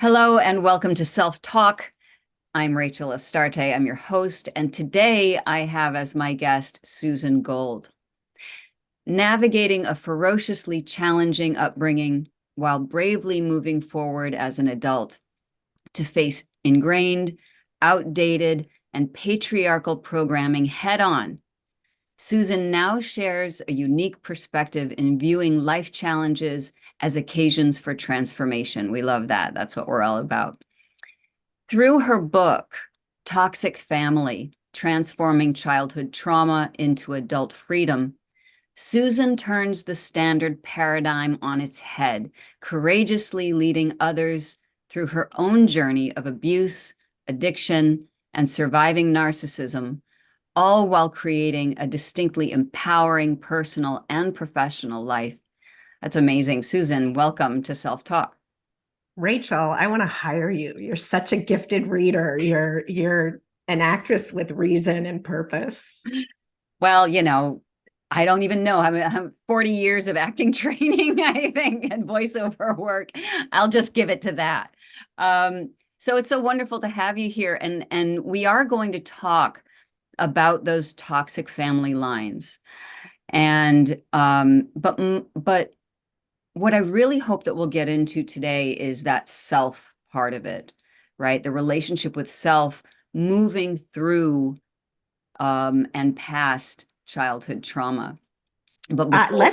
Hello and welcome to Self Talk. I'm Rachel Astarte. I'm your host, and today I have as my guest Susan Gold. Navigating a ferociously challenging upbringing while bravely moving forward as an adult to face ingrained, outdated, and patriarchal programming head on. Susan now shares a unique perspective in viewing life challenges as occasions for transformation. We love that. That's what we're all about. Through her book, Toxic Family, Transforming Childhood Trauma into Adult Freedom, Susan turns the standard paradigm on its head, courageously leading others through her own journey of abuse, addiction, and surviving narcissism, all while creating a distinctly empowering personal and professional life. That's amazing. Susan, welcome to Self Talk. Rachel, I want to hire you. You're such a gifted reader. You're an actress with reason and purpose. Well, I don't even know. I'm 40 years of acting training, I think, and voiceover work. I'll just give it to that. So it's so wonderful to have you here. And we are going to talk about those toxic family lines. And but what I really hope that we'll get into today is that self part of it, right? The relationship with self, moving through and past childhood trauma. But before,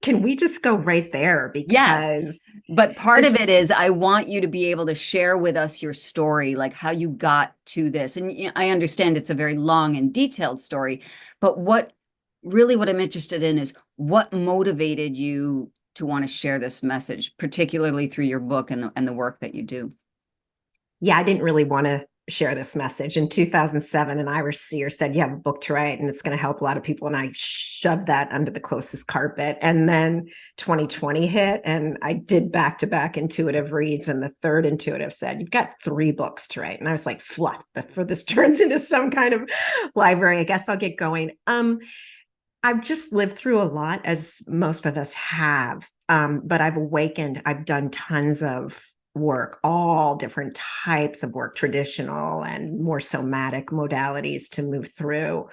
Can we just go right there? yes, Because but part of it this, is I want you to be able to share with us your story, like how you got to this. And I understand it's a very long and detailed story, but what I'm interested in is what motivated you to want to share this message, particularly through your book and the work that you do. yeah, I didn't really want to share this message. In 2007, an Irish seer said, "You have a book to write and it's going to help a lot of people." And I shoved that under the closest carpet. And then 2020 hit, and I did back to back intuitive reads. And the third intuitive said, "You've got 3 books to write." And I was like, fluff, before this turns into some kind of library, I guess I'll get going. I've just lived through a lot, as most of us have. But I've awakened. I've done tons of work, all different types of work, traditional and more somatic modalities to move through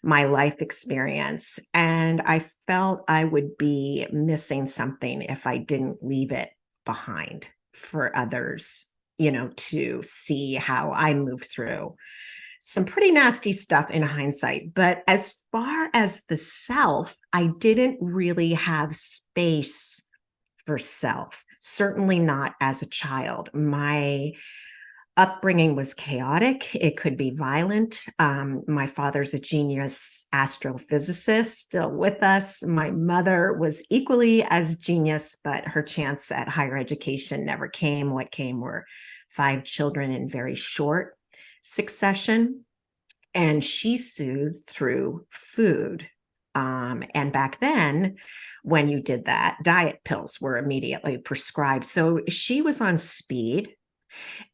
my life experience. And I felt I would be missing something if I didn't leave it behind for others, to see how I moved through some pretty nasty stuff in hindsight. But as far as the self, I didn't really have space for self, certainly not as a child. My upbringing was chaotic. It could be violent. My father's a genius astrophysicist, still with us. My mother was equally as genius, but her chance at higher education never came. What came were 5 children in very short succession. And she soothed through food. And back then, when you did that, diet pills were immediately prescribed. So she was on speed.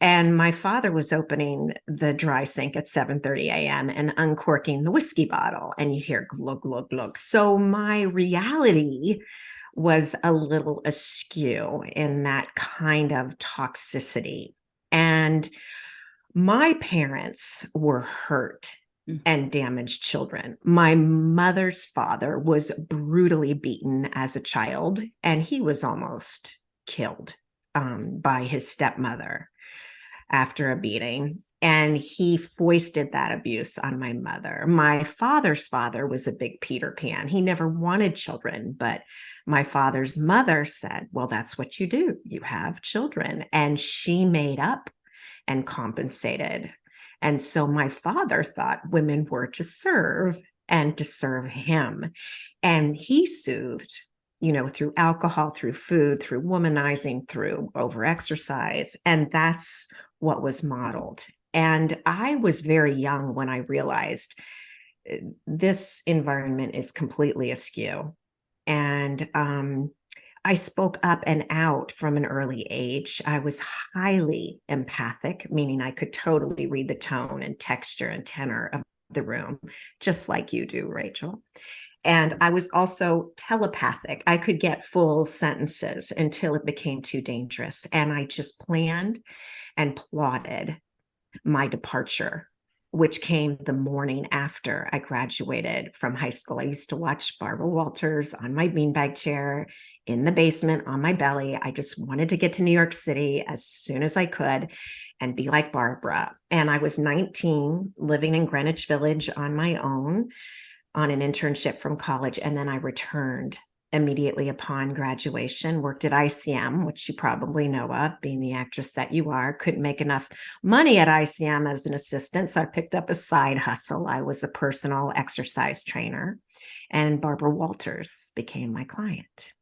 And my father was opening the dry sink at 7:30 a.m. and uncorking the whiskey bottle. And you hear glug, glug, glug. So my reality was a little askew in that kind of toxicity. And my parents were hurt and damaged children. My mother's father was brutally beaten as a child, and he was almost killed by his stepmother after a beating. And he foisted that abuse on my mother. My father's father was a big Peter Pan. He never wanted children, but my father's mother said, "Well, that's what you do. You have children." And she made up and compensated. And so my father thought women were to serve and to serve him. And he soothed, through alcohol, through food, through womanizing, through overexercise. And that's what was modeled. And I was very young when I realized this environment is completely askew. And I spoke up and out from an early age. I was highly empathic, meaning I could totally read the tone and texture and tenor of the room, just like you do, Rachel. And I was also telepathic. I could get full sentences until it became too dangerous. And I just planned and plotted my departure, which came the morning after I graduated from high school. I used to watch Barbara Walters on my beanbag chair in the basement on my belly. I just wanted to get to New York City as soon as I could and be like Barbara. And I was 19, living in Greenwich Village on my own on an internship from college. And then I returned immediately upon graduation, worked at ICM, which you probably know of, being the actress that you are. Couldn't make enough money at ICM as an assistant, so I picked up a side hustle. I was a personal exercise trainer, and Barbara Walters became my client.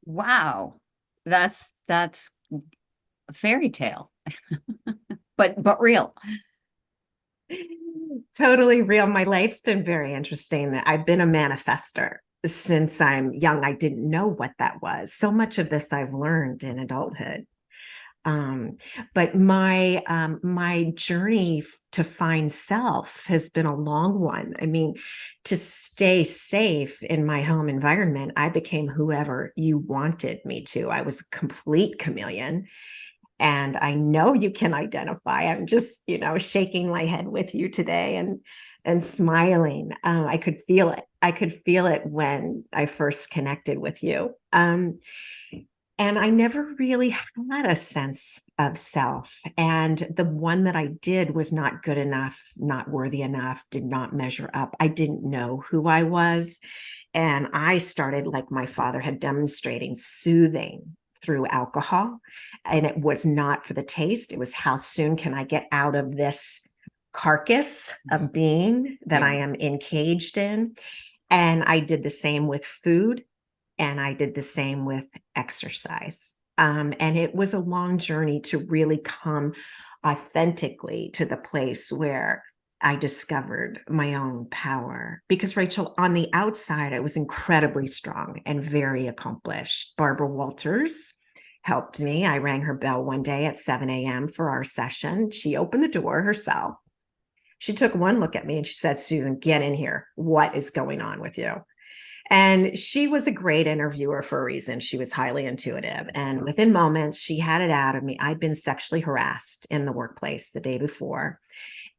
Wow. That's a fairy tale, but real. Totally real. My life's been very interesting. I've been a manifester since I'm young. I didn't know what that was. So much of this I've learned in adulthood. But my journey to find self has been a long one. I mean, to stay safe in my home environment, I became whoever you wanted me to. I was a complete chameleon. And I know you can identify. I'm just, shaking my head with you today and smiling. I could feel it. I could feel it when I first connected with you. And I never really had a sense of self. And the one that I did was not good enough, not worthy enough, did not measure up. I didn't know who I was. And I started, like my father had demonstrating, soothing through alcohol. And it was not for the taste. It was how soon can I get out of this carcass of being that I am encaged in. And I did the same with food. And I did the same with exercise. And it was a long journey to really come authentically to the place where I discovered my own power. Because, Rachel, on the outside, I was incredibly strong and very accomplished. Barbara Walters helped me. I rang her bell one day at 7 a.m. for our session. She opened the door herself. She took one look at me and she said, "Susan, get in here. What is going on with you?" And she was a great interviewer for a reason. She was highly intuitive. And within moments, she had it out of me. I'd been sexually harassed in the workplace the day before,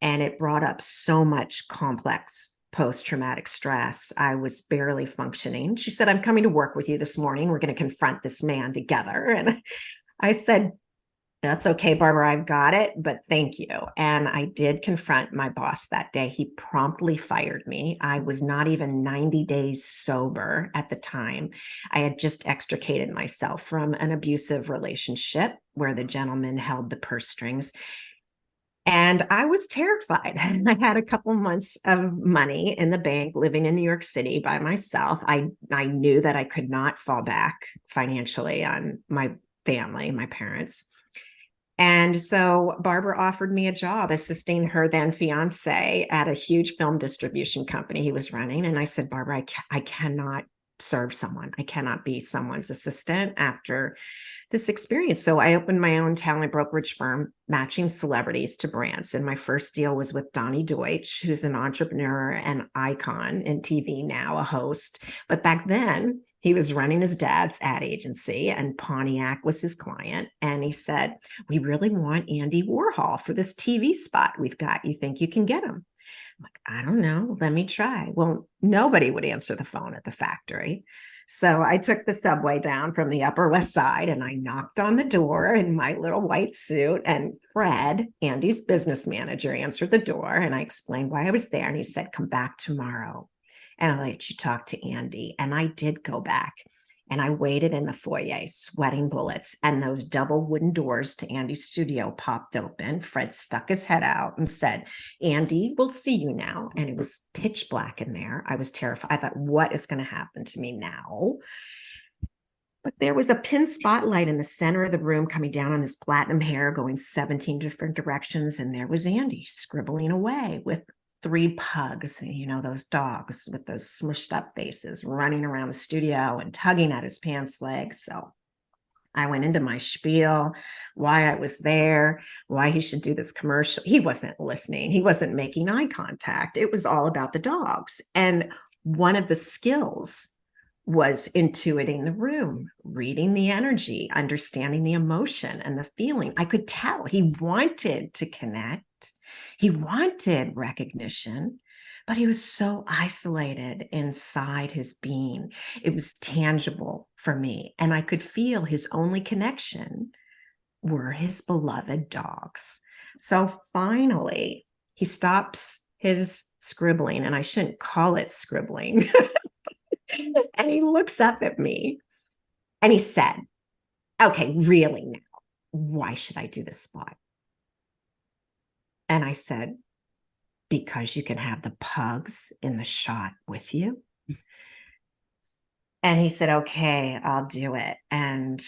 and it brought up so much complex post-traumatic stress. I was barely functioning. She said, "I'm coming to work with you this morning. We're going to confront this man together." And I said, "That's okay, Barbara, I've got it, but thank you." And I did confront my boss that day. He promptly fired me. I was not even 90 days sober at the time. I had just extricated myself from an abusive relationship where the gentleman held the purse strings. And I was terrified. I had a couple months of money in the bank living in New York City by myself. I knew that I could not fall back financially on my family, my parents. And so Barbara offered me a job assisting her then fiance at a huge film distribution company he was running. And I said, "Barbara, I cannot serve someone. I cannot be someone's assistant after this experience." So I opened my own talent brokerage firm, matching celebrities to brands. And my first deal was with Donnie Deutsch, who's an entrepreneur and icon in TV now, a host. But back then, he was running his dad's ad agency, and Pontiac was his client. And he said, "We really want Andy Warhol for this TV spot we've got. You think you can get him?" I'm like, "I don't know. Let me try." Well, nobody would answer the phone at the factory. So I took the subway down from the Upper West Side and I knocked on the door in my little white suit. And Fred, Andy's business manager, answered the door. And I explained why I was there. And he said, "Come back tomorrow and I'll let you talk to Andy." And I did go back. And I waited in the foyer, sweating bullets, and those double wooden doors to Andy's studio popped open. Fred stuck his head out and said, "Andy, we'll see you now." And it was pitch black in there. I was terrified. I thought, what is going to happen to me now? But there was a pin spotlight in the center of the room coming down on his platinum hair, going 17 different directions. And there was Andy scribbling away with 3 pugs, those dogs with those smushed up faces running around the studio and tugging at his pants legs. So I went into my spiel, why I was there, why he should do this commercial. He wasn't listening. He wasn't making eye contact. It was all about the dogs. And one of the skills was intuiting the room, reading the energy, understanding the emotion and the feeling. I could tell he wanted to connect. He wanted recognition, but he was so isolated inside his being. It was tangible for me. And I could feel his only connection were his beloved dogs. So finally, he stops his scribbling, and I shouldn't call it scribbling. And he looks up at me and he said, okay, really now, why should I do this spot? And I said, because you can have the pugs in the shot with you. And he said, okay, I'll do it. And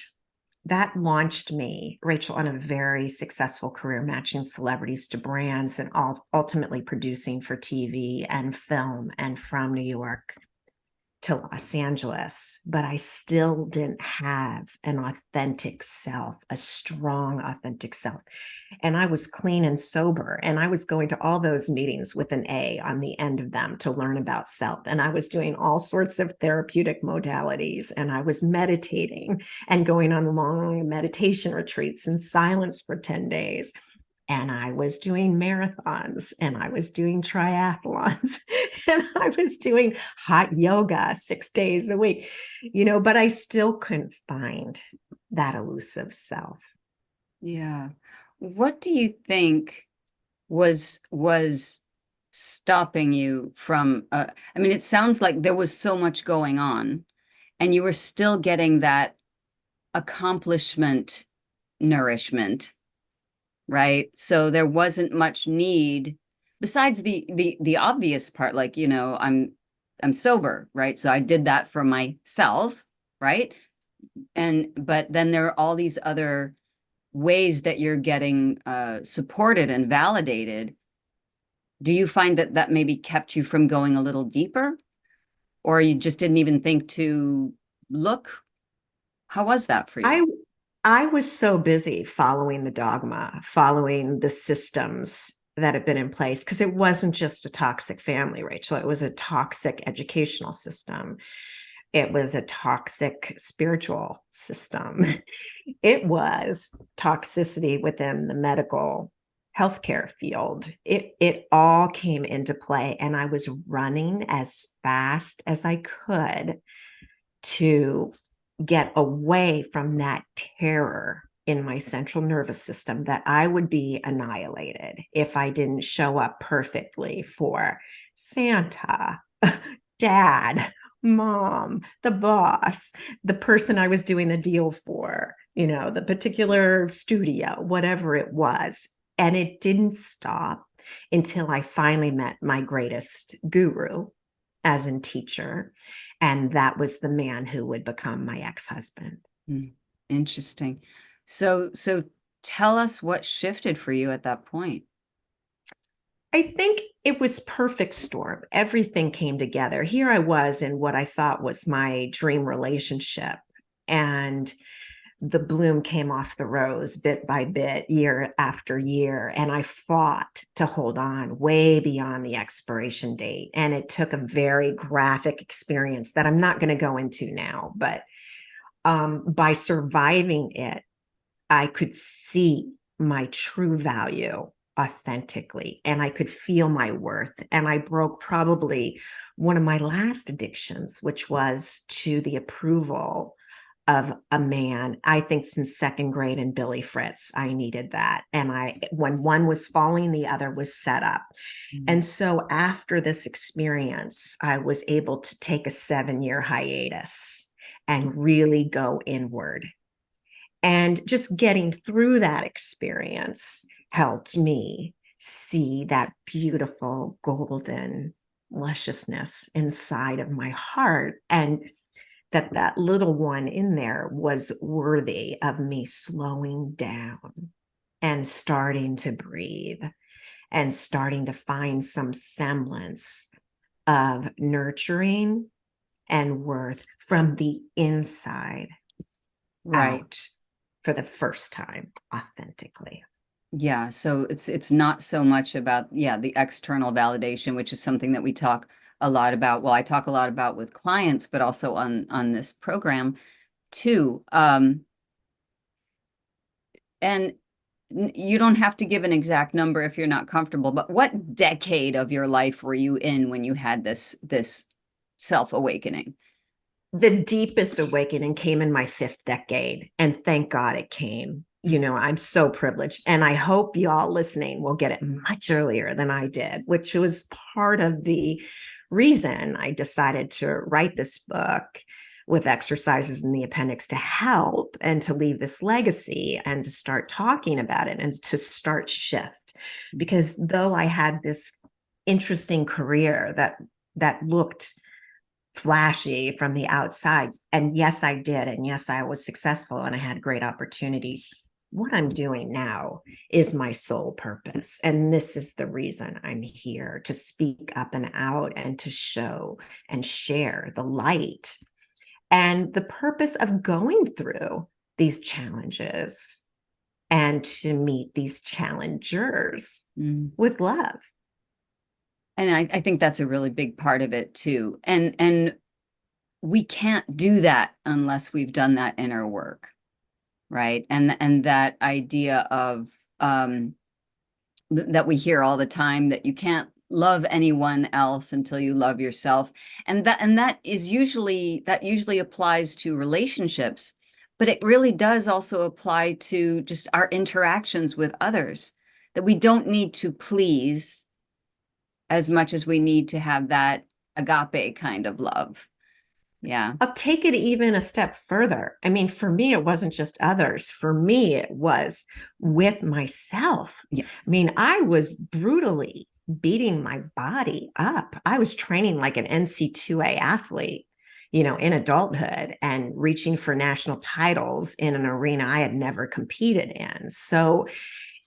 that launched me, Rachel, on a very successful career, matching celebrities to brands and ultimately producing for TV and film and from New York to Los Angeles. But I still didn't have an authentic self, a strong, authentic self. And I was clean and sober. And I was going to all those meetings with an A on the end of them to learn about self. And I was doing all sorts of therapeutic modalities. And I was meditating and going on long meditation retreats in silence for 10 days. And I was doing marathons and I was doing triathlons and I was doing hot yoga 6 days a week, but I still couldn't find that elusive self. Yeah. What do you think was stopping you from, I mean, it sounds like there was so much going on and you were still getting that accomplishment nourishment, right? So there wasn't much need besides the obvious part, like, I'm sober, right? So I did that for myself, right? But then there are all these other ways that you're getting supported and validated. Do you find that that maybe kept you from going a little deeper, or you just didn't even think to look? How was that for you? I was so busy following the dogma, following the systems that had been in place, because it wasn't just a toxic family, Rachel. It was a toxic educational system. It was a toxic spiritual system. It was toxicity within the medical healthcare field. It all came into play, and I was running as fast as I could to get away from that terror in my central nervous system that I would be annihilated if I didn't show up perfectly for Santa, dad, mom, the boss, the person I was doing the deal for, the particular studio, whatever it was. And it didn't stop until I finally met my greatest guru, as in teacher. And that was the man who would become my ex-husband. Interesting. So tell us what shifted for you at that point. I think it was perfect storm. Everything came together. Here I was in what I thought was my dream relationship. And the bloom came off the rose bit by bit, year after year. And I fought to hold on way beyond the expiration date. And it took a very graphic experience that I'm not going to go into now. But by surviving it, I could see my true value authentically, and I could feel my worth. And I broke probably one of my last addictions, which was to the approval of a man. I think since second grade in Billy Fritz, I needed that. And when one was falling, the other was set up. And so after this experience, I was able to take a 7-year hiatus and really go inward. And just getting through that experience helped me see that beautiful golden lusciousness inside of my heart, and that little one in there was worthy of me slowing down and starting to breathe and starting to find some semblance of nurturing and worth from the inside out for the first time authentically. Yeah, so it's not so much about the external validation, which is something that we talk a lot about, well, I talk a lot about with clients, but also on this program too. And you don't have to give an exact number if you're not comfortable, but what decade of your life were you in when you had this self-awakening? The deepest awakening came in my fifth decade, and thank God it came. I'm so privileged, and I hope y'all listening will get it much earlier than I did, which was part of the reason I decided to write this book with exercises in the appendix to help and to leave this legacy and to start talking about it and to start shift. Because though I had this interesting career that looked flashy from the outside, and yes, I did, and yes, I was successful and I had great opportunities, what I'm doing now is my sole purpose. And this is the reason I'm here, to speak up and out and to show and share the light and the purpose of going through these challenges and to meet these challengers with love. And I think that's a really big part of it too. And we can't do that unless we've done that inner work, right? And that idea of that we hear all the time, that you can't love anyone else until you love yourself. And that usually applies to relationships, but it really does also apply to just our interactions with others, that we don't need to please as much as we need to have that agape kind of love. Yeah. I'll take it even a step further. I mean, for me, it wasn't just others. For me, it was with myself. Yeah. I mean, I was brutally beating my body up. I was training like an NC2A athlete, in adulthood, and reaching for national titles in an arena I had never competed in. So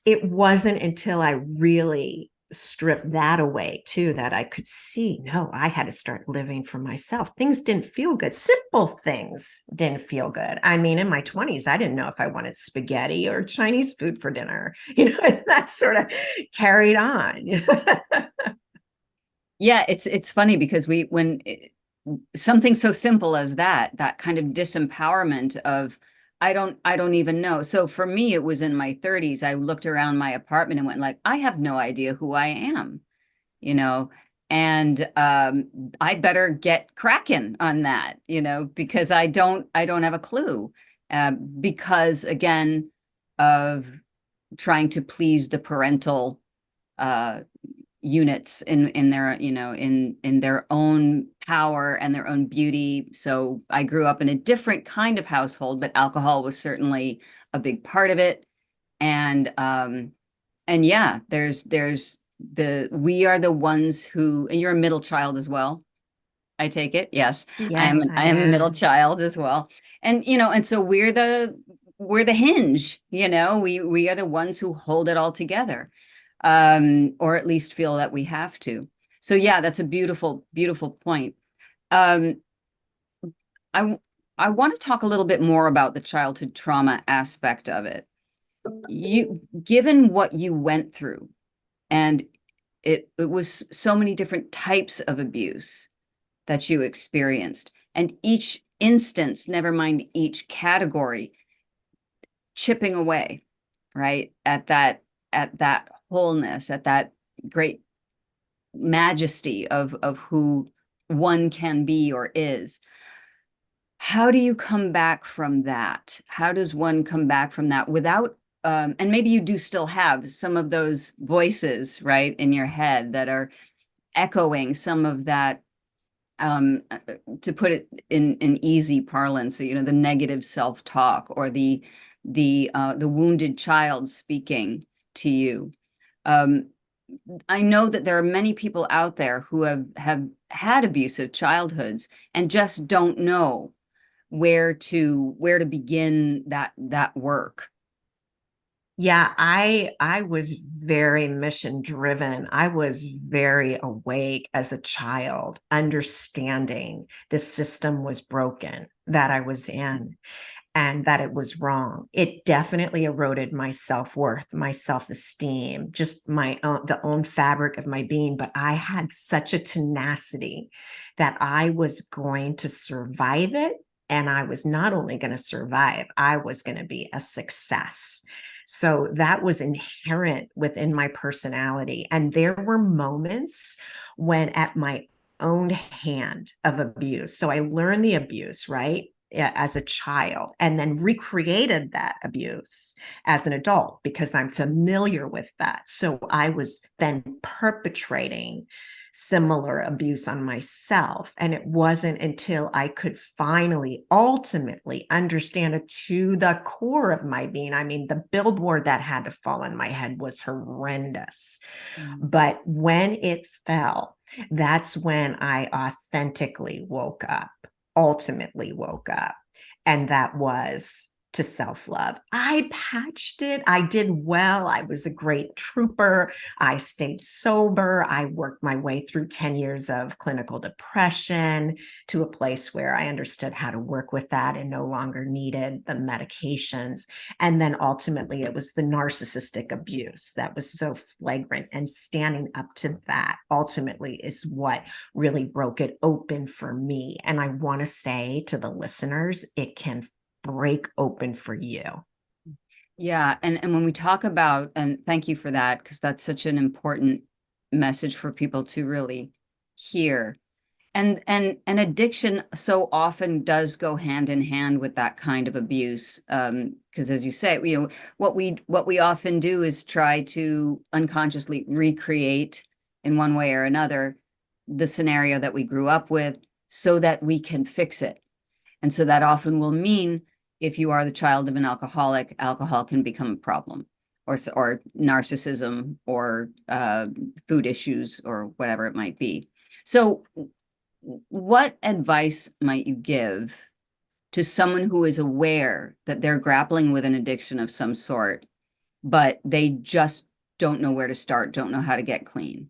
it wasn't until I really stripped that away too that I could see, no, I had to start living for myself. Things didn't feel good. Simple things didn't feel good. I mean, in my 20s, I didn't know if I wanted spaghetti or Chinese food for dinner, and that sort of carried on. Yeah, it's funny because something so simple as that kind of disempowerment of I don't even know. So for me, it was in my 30s. I looked around my apartment and went like, I have no idea who I am, you know, and I better get cracking on that, because I don't have a clue, because again of trying to please the parental uh, units in their in their own power and their own beauty. So I grew up in a different kind of household, but alcohol was certainly a big part of it. And yeah, there's the we are the ones who, and you're a middle child as well, I take it. Yes, Yes, I I am a middle am. child as well. And and so we're the hinge, we are the ones who hold it all together, or at least feel that we have to. So yeah, that's a beautiful, beautiful point. Um, I I want to talk a little bit more about the childhood trauma aspect of it. Given what you went through, and it was so many different types of abuse that you experienced, and each instance, never mind each category, chipping away, right, at that wholeness, at that great majesty of who one can be or is. How do you come back from that? How does one come back from that without and maybe you do still have some of those voices, right, in your head that are echoing some of that, to put it in easy parlance, the negative self-talk, or the wounded child speaking to you. I know that there are many people out there who have had abusive childhoods and just don't know where to begin that work. Yeah, I was very mission driven. I was very awake as a child, understanding the system was broken that I was in. and that it was wrong. It definitely eroded my self-worth, my self-esteem, just the own fabric of my being. But I had such a tenacity that I was going to survive it. And I was not only going to survive, I was going to be a success. So that was inherent within my personality. And there were moments when at my own hand of abuse. So I learned the abuse, right? As a child, and then recreated that abuse as an adult because I'm familiar with that. So I was then perpetrating similar abuse on myself. And it wasn't until I could finally, ultimately understand it to the core of my being. I mean, the billboard that had to fall on my head was horrendous. But when it fell, that's when I authentically woke up, ultimately woke up. And that was to self-love. I patched it. I did well. I was a great trooper. I stayed sober. I worked my way through 10 years of clinical depression to a place where I understood how to work with that and no longer needed the medications. And then ultimately it was the narcissistic abuse that was so flagrant, and standing up to that ultimately is what really broke it open for me. And I want to say to the listeners, it can break open for you. Yeah. And when we talk about, and thank you for that, because that's such an important message for people to really hear. And addiction so often does go hand in hand with that kind of abuse. Because as you say, what we often do is try to unconsciously recreate in one way or another the scenario that we grew up with so that we can fix it. And so that often will mean if you are the child of an alcoholic, alcohol can become a problem, or narcissism, or food issues, or whatever it might be. So what advice might you give to someone who is aware that they're grappling with an addiction of some sort, but they just don't know where to start, don't know how to get clean?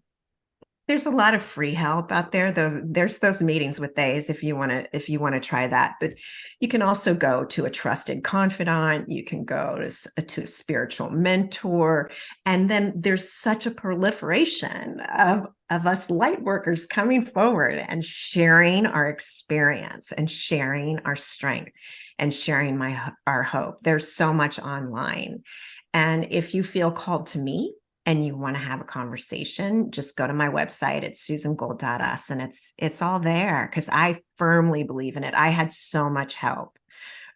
There's a lot of free help out there. There's those meetings with days if you want to try that. But you can also go to a trusted confidant. You can go to a spiritual mentor, and then there's such a proliferation of us light workers coming forward and sharing our experience and sharing our strength and sharing our hope. There's so much online, and if you feel called to me and you want to have a conversation, just go to my website at susangold.us, and it's all there because I firmly believe in it. I had so much help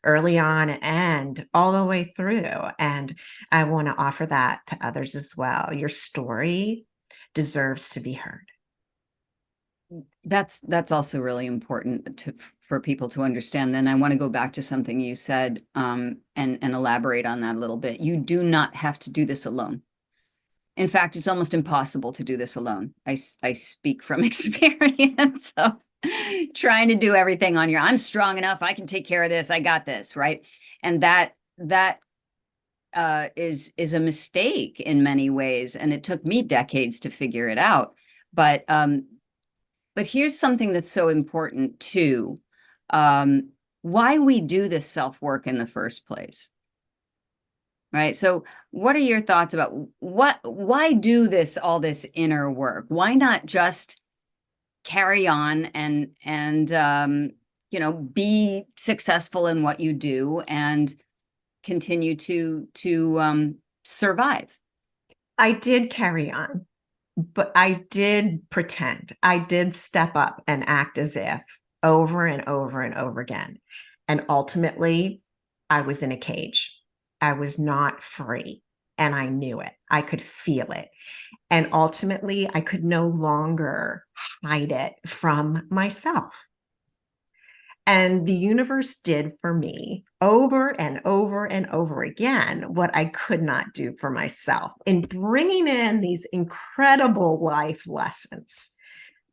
early on and all the way through, and I want to offer that to others as well. Your story deserves to be heard. That's also really important for people to understand. Then I want to go back to something you said, and elaborate on that a little bit. You do not have to do this alone. In fact, it's almost impossible to do this alone. I speak from experience. So trying to do everything on I'm strong enough. I can take care of this. I got this, right? And that is a mistake in many ways. And it took me decades to figure it out. But here's something that's so important too. Why we do this self-work in the first place. Right. So what are your thoughts about why do all this inner work? Why not just carry on and be successful in what you do and continue to survive? I did carry on, but I did pretend. I did step up and act as if over and over and over again. And ultimately, I was in a cage. I was not free, and I knew it. I could feel it. And ultimately, I could no longer hide it from myself. And the universe did for me over and over and over again what I could not do for myself in bringing in these incredible life lessons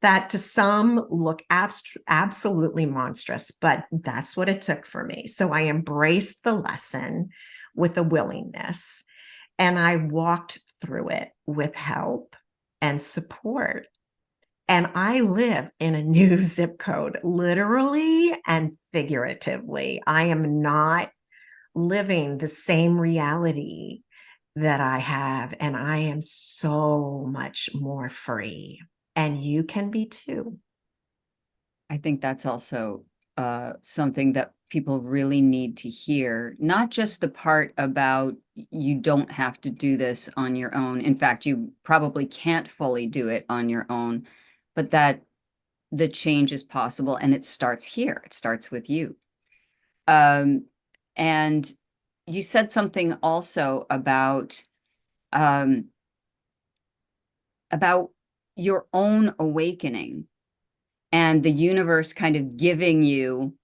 that to some look absolutely monstrous, but that's what it took for me. So I embraced the lesson with a willingness, and I walked through it with help and support. And I live in a new zip code, literally and figuratively. I am not living the same reality that I have, and I am so much more free. And you can be too. I think that's also something that people really need to hear, not just the part about you don't have to do this on your own. In fact, you probably can't fully do it on your own, but that the change is possible and it starts here. It starts with you. Um, and you said something also um, about your own awakening and the universe kind of giving you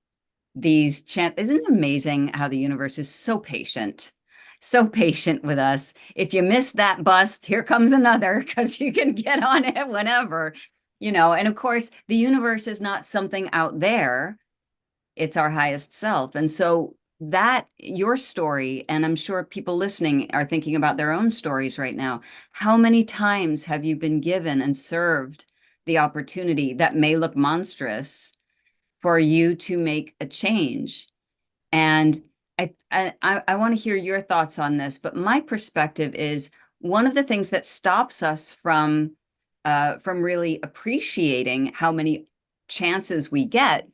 these chance. Isn't it amazing how the universe is so patient with us? If you miss that bus, here comes another because you can get on it whenever, and of course, the universe is not something out there. It's our highest self. And so that your story, and I'm sure people listening are thinking about their own stories right now. How many times have you been given and served the opportunity that may look monstrous for you to make a change? And I want to hear your thoughts on this, but my perspective is one of the things that stops us from really appreciating how many chances we get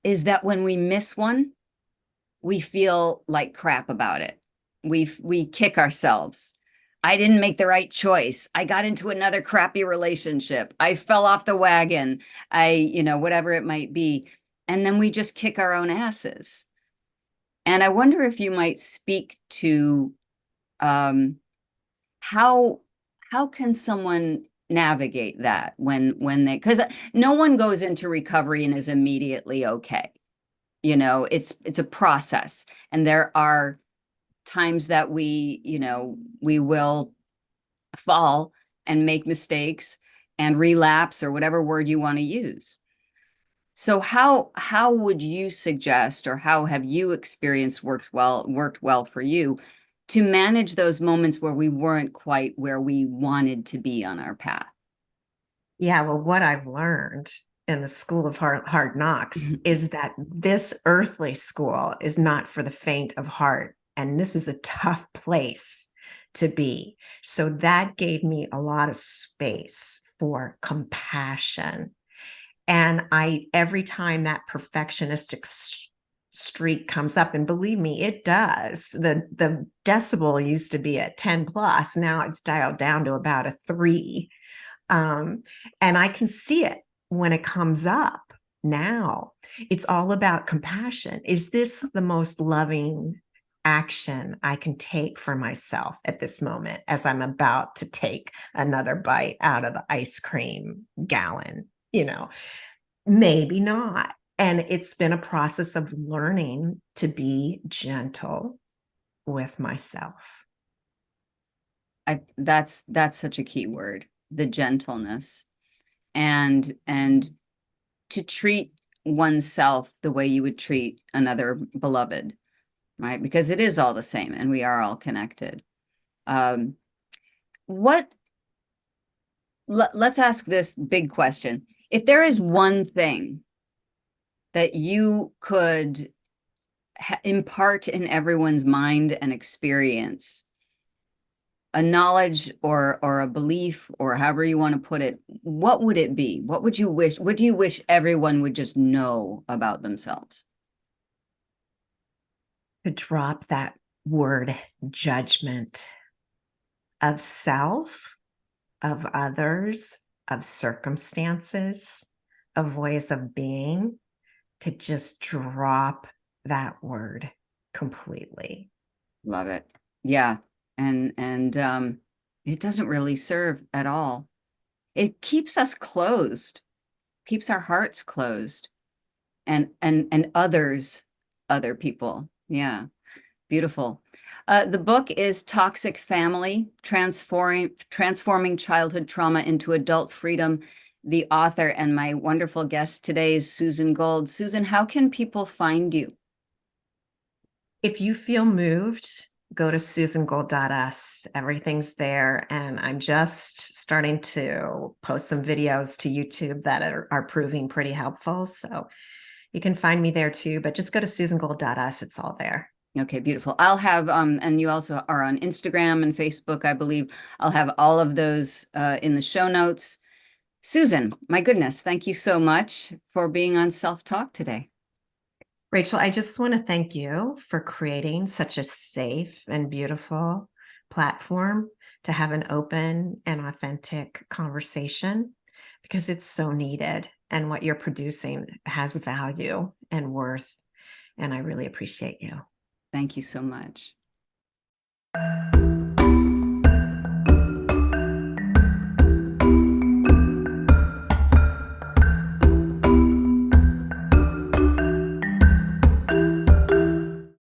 is that when we miss one, we feel like crap about it. We kick ourselves. I didn't make the right choice. I got into another crappy relationship. I fell off the wagon. Whatever it might be. And then we just kick our own asses. And I wonder if you might speak to um, how can someone navigate that when they, because no one goes into recovery and is immediately okay. It's a process, and there are times that we will fall and make mistakes and relapse, or whatever word you want to use. So how would you suggest, or how have you experienced worked well for you to manage those moments where we weren't quite where we wanted to be on our path? Yeah, well, what I've learned in the school of hard knocks is that this earthly school is not for the faint of heart. And this is a tough place to be. So that gave me a lot of space for compassion. And every time that perfectionistic streak comes up, and believe me, it does. The decibel used to be at 10 plus. Now it's dialed down to about a 3. And I can see it when it comes up now. It's all about compassion. Is this the most loving action I can take for myself at this moment as I'm about to take another bite out of the ice cream gallon? Maybe not. And it's been a process of learning to be gentle with myself. That's such a key word, the gentleness, and to treat oneself the way you would treat another beloved, right? Because it is all the same, and we are all connected. Um, what let's ask this big question. If there is one thing that you could impart in everyone's mind and experience, a knowledge or a belief, or however you want to put it, what would it be? What do you wish everyone would just know about themselves? To drop that word judgment of self, of others, of circumstances, of ways of being, to just drop that word completely. Love it. Yeah. And it doesn't really serve at all. It keeps us closed, keeps our hearts closed, and other people. Yeah. Beautiful. The book is Toxic Family, Transforming Childhood Trauma into Adult Freedom. The author and my wonderful guest today is Susan Gold. Susan, how can people find you? If you feel moved, go to susangold.us. Everything's there. And I'm just starting to post some videos to YouTube that are proving pretty helpful. So you can find me there too, but just go to susangold.us. It's all there. Okay, beautiful. I'll have, and you also are on Instagram and Facebook, I believe. I'll have all of those in the show notes. Susan, my goodness, thank you so much for being on Self Talk today. Rachel, I just want to thank you for creating such a safe and beautiful platform to have an open and authentic conversation because it's so needed. And what you're producing has value and worth. And I really appreciate you. Thank you so much.